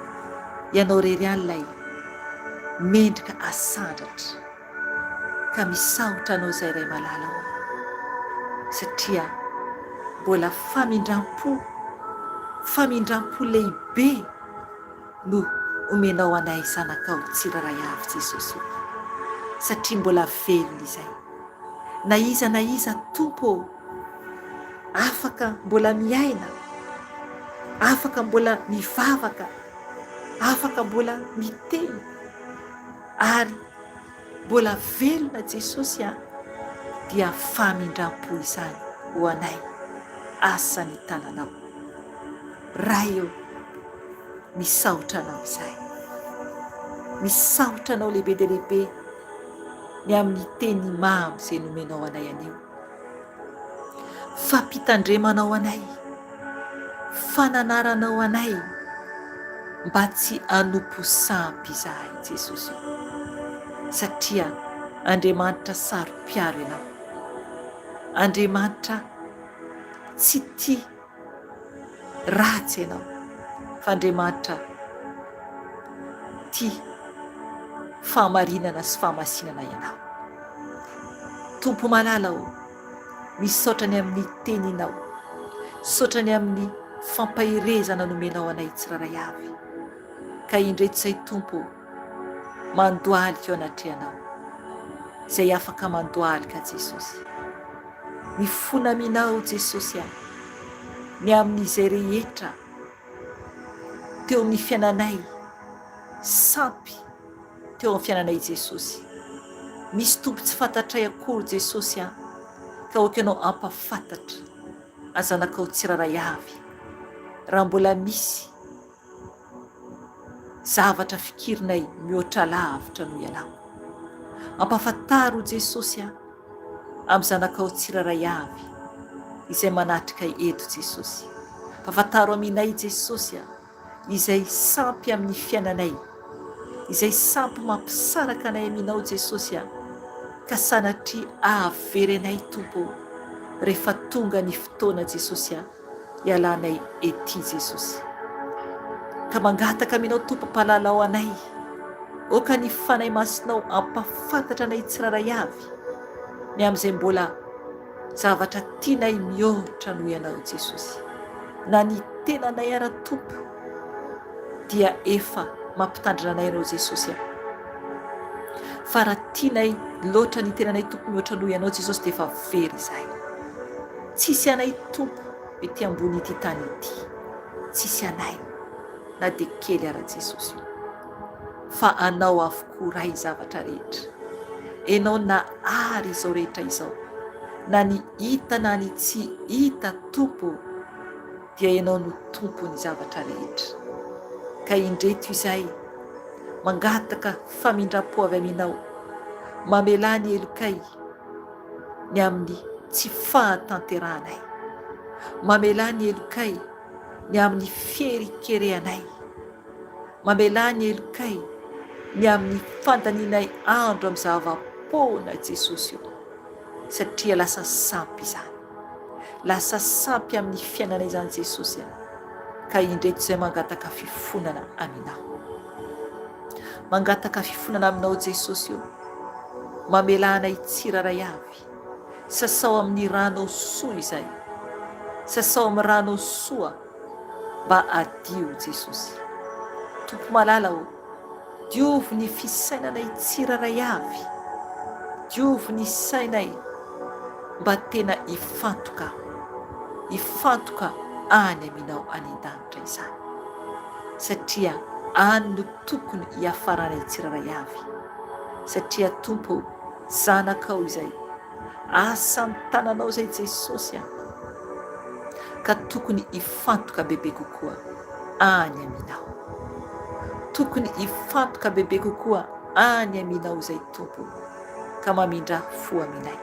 Ianao rery an'ilay mendrika asandratra. Ka misaotra anao izay iray malala satria mbola famindram-po lehibe no omenao anay zanakao tsiraray avy Jesosy. Satria mbola velona izay. Na iza tompo afaka mbola miaina, afaka mbola mivavaka, afaka mbola miteny, ary mbola velona Jesosy dia famindram-po izany ho anay asany tananao. Ray eo, misaotra anao izay. Misaotra anao lehibe dia lehibe ny amin'ny teny mamy izay nomenao anay anio. Fampitandremanao anay, fananaranao anay mba tsy hanompo sampy izahay Jesosy. Satria Andriamanitra sarom-piaro ianao. Andriamanitra tsy tia ratsy ianao, fa Andriamanitra tia fahamarinana sy fahamasinana ianao. Tompo malala misaotrany amin'ny teninao, misaotrany amin'ny fampahirezana nomenao anay tsiraray avy. Ka indreto izay tompo mandohalika eo anatrehanao, izay afaka mandohalika Jesosy. Ny fonaminao Jesosy ny amin'izay rehetra teo amin'ny fiainanay sampy, teo amin'ny fiainanay Jesosy. Misy tompo tsy fantatray akory Jesosy ka okanao ampafantatra azanakao tsiraray avy. Raha mbola misy zavatra fikirinay mihoatra lavitra noho ianao, ampafantaro Jesosy amin'ny zanakao tsiraray avy izay manatrika eto Jesosy. Ampafantaro aminay Jesosy izay sampy amin'ny fiainanay, izay sampy mampisaraka anay aminao Jesosy, ka sanatria avery anay tompo rehefa tonga ny fotoana Jesosy ialanay ety Jesosy. Ka mangataka aminao tompo mpalalao anay, oka ny fanahy masinao ampafantatra anay tsiraray avy ny amin'izay mbola zavatra tianay mihoatra noho ianao Jesosy. Na ny tenanay ara tompo dia efa mampitandrina anay ianao Jesosy. Fa raha tianay loatra ny tenanay tompo mihoatra noho ianao Jesosy dia efa very izay. Tsisy anay tompo ety ambony ity tany ity, tsisy anay na dia kely ara Jesosy, fa anao avokoa ray zavatra rehetra. Enao na ary izao rehetra izao, na ny hita na ny tsy hita tompo, dia enao no tompo ny zavatra rehetra. Ka indreto izay mangataka famindram-po avy aminao, mamelany elokay ny amin'ny tsy fahatanteranay, mamelany elokay ny amin'ny fierikereanay, mamelany elokay ny amin'ny fandaninay andro amin'ny zava-pona Jesosy io, satria lasa sampy izany, lasa sampy amin'ny fiainana izany Jesosy ka indreto izay mangataka fifonana aminao, mangataka fifonana aminao Jesosy io, mamelanay tsiraray avy, sasao amin'ny ranao soa izay, sasao amin'ny ranao soa mba adio Jesosy. Tompo malala o, diovy ny fisainanay tsiraray avy, diovy ny sainay mba tena ifantoka any aminao any an-danitra izany, satria any no tokony hiafaranay tsiraray avy, satria Tompo zanakao izay, asa amin'ny tananao izay Jesosy ka tokony hifantoka bebe kokoa any aminao, tokony hifantoka bebe kokoa any aminao izay Tompo, ka mamindra fo aminay,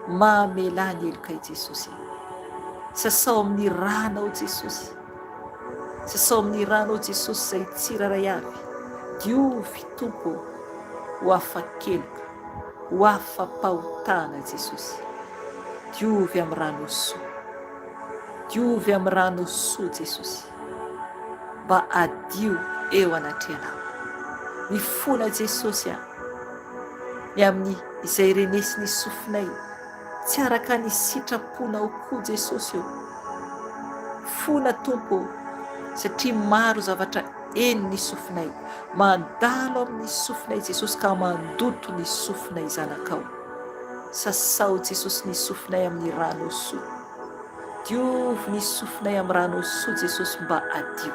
mamelany elokay Jesosy, sasao amin'ny ranao Jesosy, sasao amin'ny ranao Jesosy izay tsiraray avy, diovy Tompo ho afa-keloka, ho afa-pahotana Jesosy, diovy amin'ny ranao soa, diovy amin'ny ranao soa Jesosy, mba adio eo anatrehanao, mifona Jesosy ny amin'ny izay renesiny sofinay, tsy araka ny sitraponao koa Jesosy io, fona Tompo, satria maro zavatra eny ny sofinay, mandalo amin'ny sofinay Jesosy ka mandoto ny sofinay zanakao, sasao Jesosy ny sofinay amin'ny ranao soa, diovy ny sofinay amin'ny ranao soa Jesosy mba adio,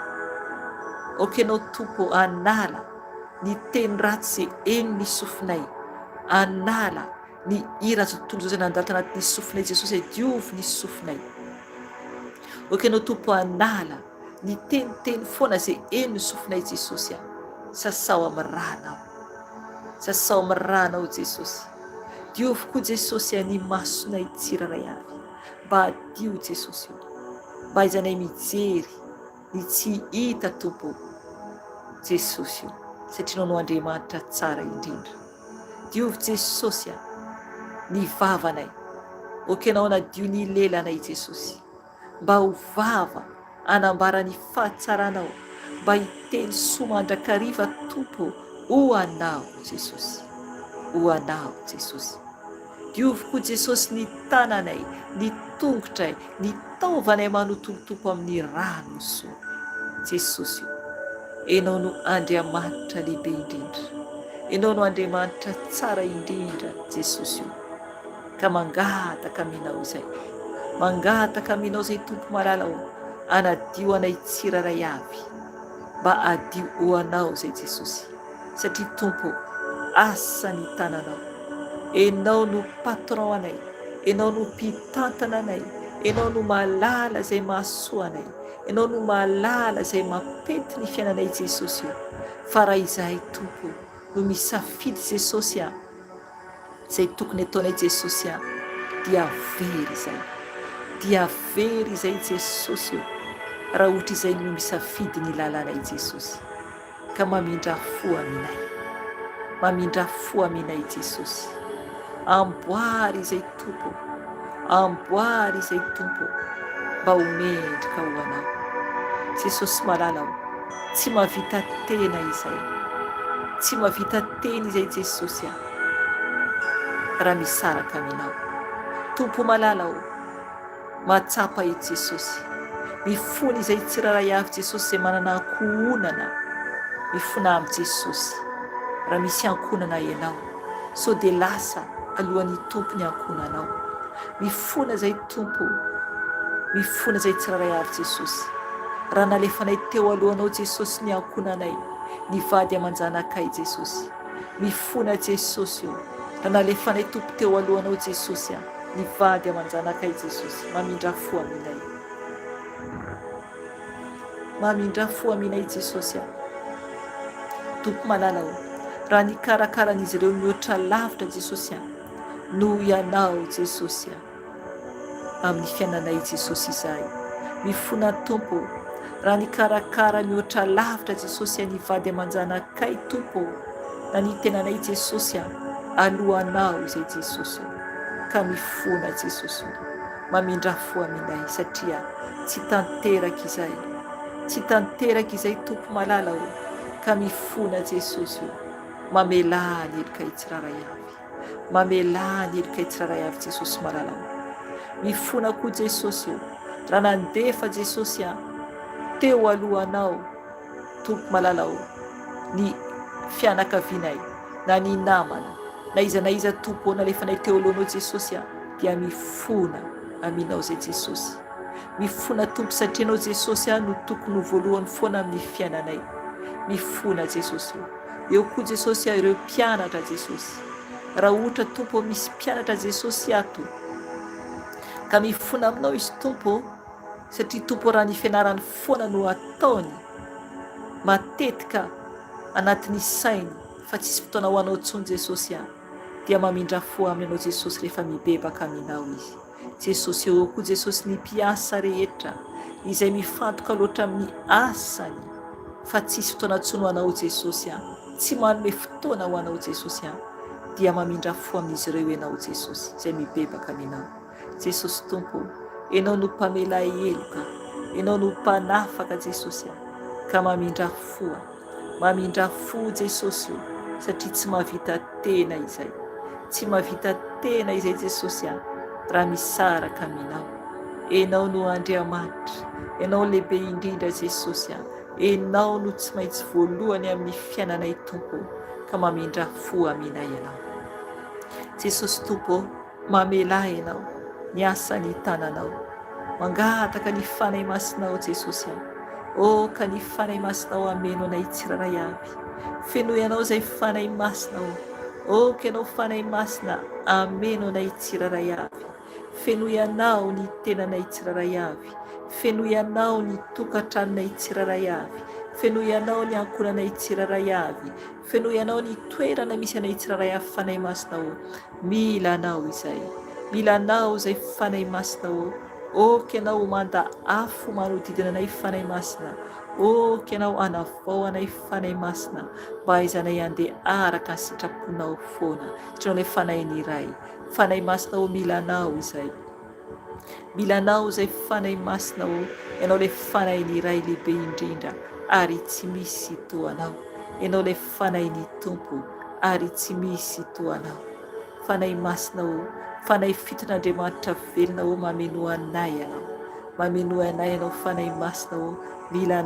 okenao Tompo anala ny teny ratsy izay eny ny sofinay, anala ny ira tontolo izay nandalo tanatin'ny sofinay Jesosy, diovy ny sofinay, okenao Tompo anala ny teniteny foana izay eny ny sofinay Jesosy, sasao amin'ny ranao, sasao amin'ny ranao Jesosy, diovy koa Jesosy ny masonay tsiraray avy, mba adio Jesosy io, mba izanay mijery ny tsy hita Tompo Jesosy io, satria no Andriamanitra tsara indrindra, diovy Jesosy ny vavanay, okenao nadio ny lelanay Jesosy, mba ho vava anambara ny fahatsaranao, mba hiteny soa mandrakariva Tompo ho anao Jesosy, ho anao Jesosy, diovy koa Jesosy ny tananay, ny tongotray, ny taovanay manontolo Tompo amin'ny rano soa Jesosy io, enao no Andriamanitra lehibe indrindra, enao no Andriamanitra tsara indrindra Jesosy io, ka mangataka aminao izay, mangataka aminao izay Tompo malala o, anadio anay tsiraray avy, mba adio ho anao izay Jesosy, satria Tompo asa ny tananao, enao no patron anay, enao no mpitantana anay, enao no malala izay mahasoa anay, enao no malala izay mampety ny fiainanay Jesosy io, fa raha izahay Tompo no misafidy Jesosy izay tokony ataonay Jesosy dia very izay, dia very izay Jesosy io, raha ohatra izay no misafidy ny lalànay Jesosy, ka mamindra fo aminay, mamindra fo aminay Jesosy, amboary izay Tompo, amboary izay Tompo, mba ho mendrika ho anao Jesosy malala o, tsy mahavita tena izay, tsy mahavita teny izay Jesosy raha misaraka aminao. Tompo malala o, matsapa i Jesosy, mifona izay tsiraray avy Jesosy izay manana ankohonana, mifona amin'ny Jesosy raha misy ankohonana ianao, sao dia lasa alohan'ny Tompo ny ankohonanao, mifona izay Tompo, mifona izay tsiraray avy Jesosy, raha nalefanay teo alohanao Jesosy ny ankohonanay, ny vady aman-janakay Jesosy, mifona Jesosy io, raha nalefanay Tompo teo alohanao Jesosy, ny vady aman-janakay Jesosy, mamindra fo aminay, mamindra fo aminay Jesosy. Tompo malala o, raha nikarakaran'izy ireo mihoatra lavitra Jesosy noho ianao Jesosy amin'ny fiainanay Jesosy izay, mifona Tompo raha nikarakara mihoatra lavitra Jesosy nivady aman-janakay Tompo na ny tenanay Jesosy alohanao izay Jesosy ka mifona Jesosy mamindra fo aminay satria tsy tanteraka izay Tompo malala ka mifona Jesosy mamelà ny elokay tsiraray avy mamelà ny elokay tsiraray avy Jesosy malala mifona koa Jesosy raha nandefa Jesosy teo alohanao Tompo malala ny fianakavinay na ny namana na iza Tompo nalefanay teo alohanao Jesosy dia mifona aminao zay Jesosy mifona Tompo satria anao Jesosy no tokony voalohany foana amin'ny fiainanay mifona Jesosy eo koa Jesosy ireo mpianatra Jesosy raha ohatra Tompo misy mpianatra Jesosy ato ka mifona aminao izy Tompo satria Tompo raha ny fianarany foana no ataony matetika anatin'ny sainy fa tsisy fotoana ho anao intsony Jesosy dia mamindra fo aminao Jesosy rehefa mibebaka aminao izy Jesosy eo koa Jesosy ny mpiasa rehetra izay mifantoka loatra amin'ny asany fa tsisy fotoana intsony ho anao Jesosy tsy manome fotoana ho anao Jesosy dia mamindra fo amin'izy ireo ianao Jesosy izay mibebaka aminao Jesosy Tompo ianao no mpamela heloka ianao no mpanafaka Jesosy ka mamindra fo Jesosy satria tsy mahavita tena izay Jesosy raha misaraka aminao ianao no Andriamanitra ianao lehibe indrindra Jesosy ianao no tsy maintsy voalohany amin'ny fiainanay Tompo ka mamindra fo aminay ianao Jesosy Tompo mamela ianao ny asany tananao mangataka ny fanay masinao Jesosy ka ny fanay masinao ameno anay tsiraray avy fenoy ianao zay fanay masinao ka ianao fanay masina ameno anay tsiraray avy fenoy ianao ny tenanay tsiraray avy fenoy ianao ny tokantranonay tsiraray avy fenoy ianao ny ankonanay tsiraray avy fenoy ianao ny toerana misy anay tsiraray avy fanay masinao mila anao zay fanay masinao ka ianao manda afo manodidina anay fanay masina ka ianao anavao anay fanay masina mba aizanay andeha araka ny sitraponao foana satria ilay fanay masinao mila anao zay fanay masinao ianao ilay fanayny iray lehibe indrindra ary tsy misy toanao ianao ilay fanayny Tompo ary tsy misy toanao fanay masinao fanay fiton'Andriamanitra velona mameno anay ianao fanay masinao mila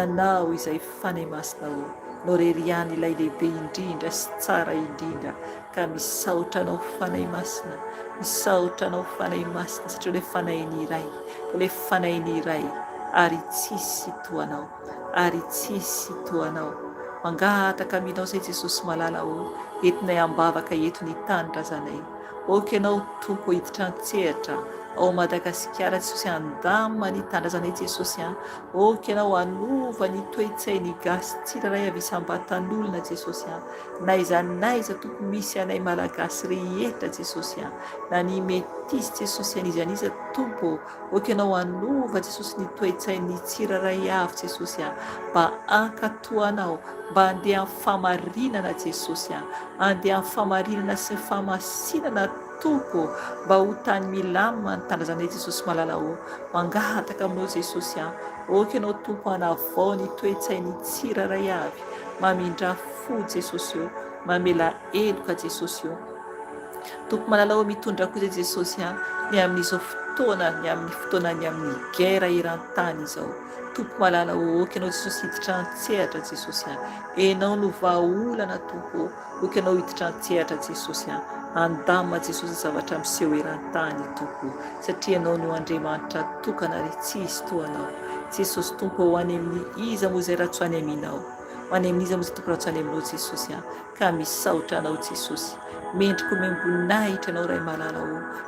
anao izay fanay masinao no reriany ilay lehibe indrindra sy tsara indrindra ka misaotra anao fanay masina satria ilay fanayny iray ary tsisy toanao mangataka aminao zay Jesosy malala entinay ambavaka eto ny tany razanay ka ianao Tompo hiditra antsehatra ao Madagasikara Jesosy andamina ny tandrazanay Jesosy ka ianao anova ny toe-tsainy gasy tsiraray avy isam-batan'olona Jesosy na iza Tompo misy anay malagasy rehetra Jesosy na ny metisy Jesosy aniza Tompo ka ianao anova Jesosy ny toe-tsainy tsiraray avy Jesosy mba ankatoanao mba andeha amin'ny famarinana Jesosy andeha amin'ny famarinana sy ny famasinana Tompo mba ho tany milamina ny tandrazanay Jesosy malala mangataka aminao Jesosy ka ianao Tompo anavao ny toe-tsainy tsiraray avy mamindra fo Jesosy mamela eloka Jesosy Tompo malala mitondra koa Jesosy ny amin'izao fotoana ny amin'ny guerre eran-tany izao Tompo malala ka ianao Jesosy hiditra antsehatra Jesosy ianao no vahaolana Tompo ka ianao hiditra antsehatra Jesosy andamina Jesosy zavatra miseho eran-tany Tompo satria ianao no Andriamanitra tokana ary tsisy toanao Jesosy Tompo ho any amin'ny iza moa zay ratsy ho any aminao ho any amin'iza moa zay Tompo ratsy ho any aminao Jesosy ka misaotra anao Jesosy mendrika membonahitra ianao ray malala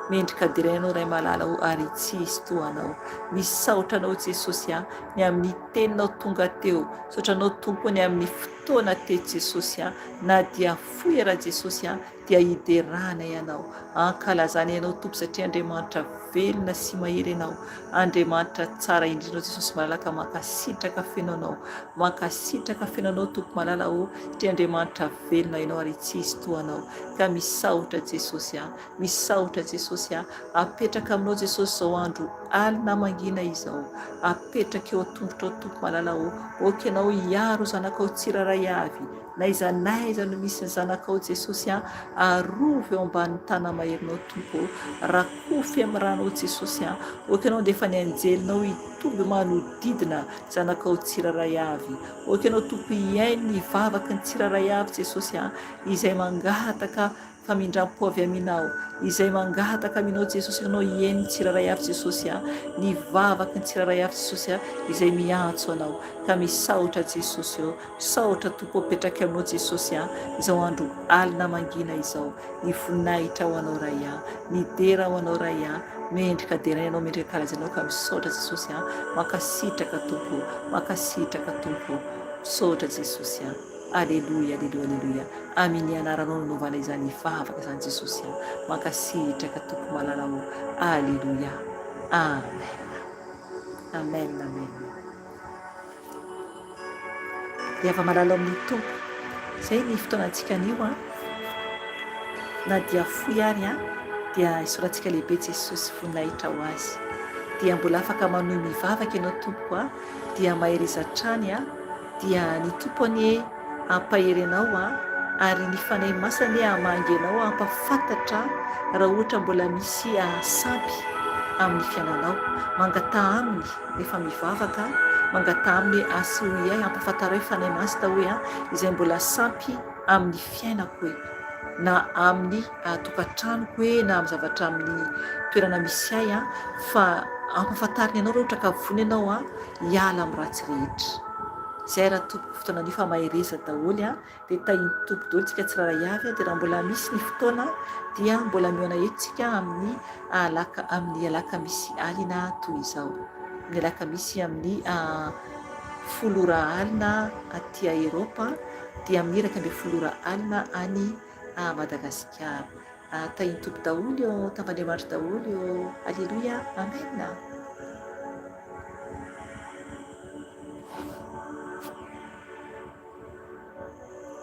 mendrika direnao ray malala ary tsisy toanao misaotra anao Jesosy ny amin'ny teninao tonga teo saotra anao Tompo ny amin'ny fotoana teto Jesosy na dia foy raha Jesosy dia hiderana ianao, ankalazana ianao tompo satria Andriamanitra velona sy mahery ianao, Andriamanitra tsara indrindra Jesosy malalaka mankasitraka fenao mankasitraka fenao tompo malala satria Andriamanitra velona ianao ary tsisy toanao. Ka misaotra Jesosy misaotra Jesosy apetraka aminao Jesosy zao andro alina mangina izao, apetraka eo atombotra ao tompo malala oka ianao hiaro zanakao tsiraray avy na iza naiza no misy ny zanakao Jesosy arovy eo ambanin'ny tana maherinao tompo, rakofy amin'ny ranao Jesosy oka ianao dia efa ny anjelinao hitovy manodidina zanakao tsiraray avy, oka ianao tompo hiainy ny vavaky ny tsiraray avy Jesosy izay mangataka famindram-po avy aminao, izay mangataka aminao Jesosy ianao hiainy ny tsiraray avy Jesosy ny vavaky ny tsiraray avy Jesosy izay miantso anao. Ka misaotra Jesosy misaotra tompo apetraka aminao Jesosy izao andro alina mangina izao, ny voninahitra ho anao ray ny dera ho anao ray mendrika derana ianao mendrika karazanao. Ka misaotra Jesosy mankasitraka tompo, mankasitraka tompo, misaotra Jesosy. Aleluia, aleluia, aleluia. Amin'ny anaranao nanaovana izany vavaka izany Jesosy mankasitraka tompo malalao. Aleluia, amen, amen, amen. Dia ava malala amin'ny tompo, izay ny fotoanantsika anio na dia foy ary dia isorantsika lehibe Jesosy voninahitra ho azy, dia mbola afaka manohy mivavaka ianao tompo dia maherizatrany dia ny tompony ampahery anao ary ny fanahy masany hamangy anao hampafantatra raha ohatra mbola misy sampy amin'ny fiainanao, mangataha aminy rehefa mivavaka, mangataha aminy asy hoe hampafantara hoe fanahy masina hoe izay mbola sampy amin'ny fiainako na amin'ny tokantranoko na amin'ny zavatra amin'ny toerana misy ahy fa ampafantariny ianao raha ohatra ka vony ianao hiala amin'ny ratsy rehetra. Izay raha tompo fotoana anio fa mahereza daholo dia tahiny tompo daholo tsika tsiraray avy dia raha mbola misy ny fotoana dia mbola mihaona etontsika amin'ny alaka misy alina toy izao, ny alaka misy amin'ny folora alina aty Eropa dia amin'ny 120 alina any Madagasikara. Tahiny tompo daholo eo, tambandriamanitra daholo eo. Aleluia, amen.